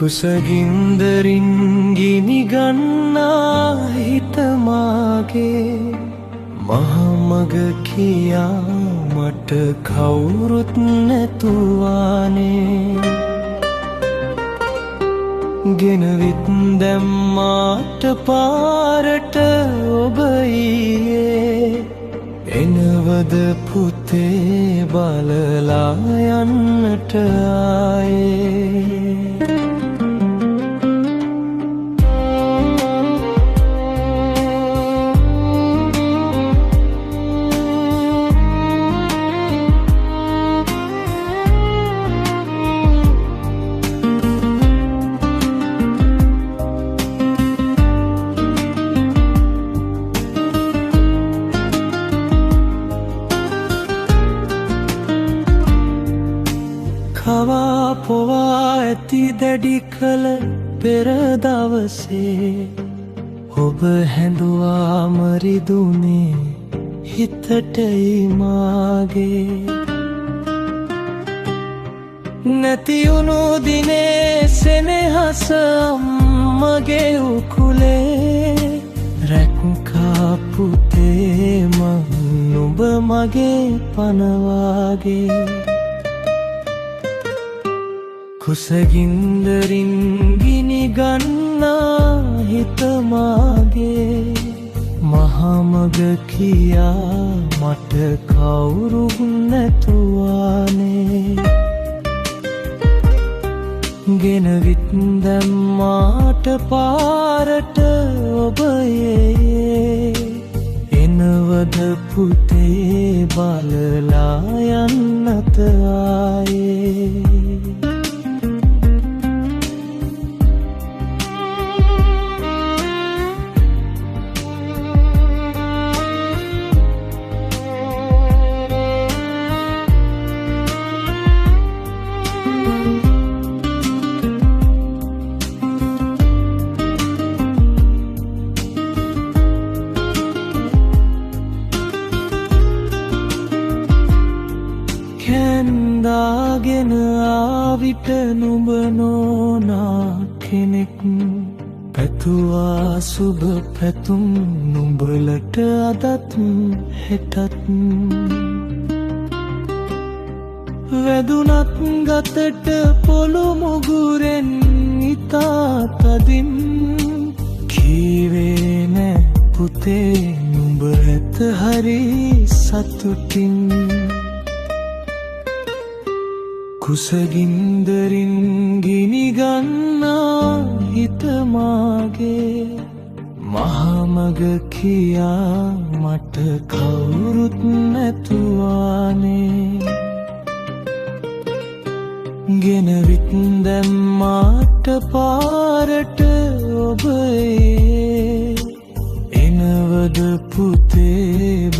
කුසගින්දරින් ගිනි ගන්නා හිත මාගේ මහමග කියා මට කවුරුත් නැතුවානේ ගෙනවිත් දැම්මාට පාරට ඔබ ඊයේ එනවද පුතේ බලලා යන්නට ආයේ කවා පොවා ඇති දැඩි කල පෙර දවසේ ඔබ හැඳුවා මරිදුනේ හිතටයි මාගේ නැතිවුණු දිනේ සෙනෙහස අම්මගේ උකුලේ රැක්කා පුතේ මං නුඹ මගේ පනවාගේ කුසගින්දරින් ගිනි ගන්නා හිත මාගේ මහමග කියා මට කවුරුත් නැතුවානේ ගෙනවිත් දැම්මාට පාරට ඔබ එනවද පුතේ බලලා යන්නට ආයේ කැන්දාගෙන ආවිට නුඹ නෝනා කෙනෙක් පැතුවා සුබ පැතුම් නුඹලට අදත් හෙටත් වැදුනත් ගතට පොළු මුගුරෙන් ඉතා තදින් කීවේ නෑ පුතේ නුඹ ඇත හරි සතුටින් කුසගින්දරින් ගිනි ගන්නා හිත මාගේ මහමග කියා මට කවුරුත් නැතුවානේ ගෙනවිත් දැම්මාට පාරට ඔබ එනවද පුතේ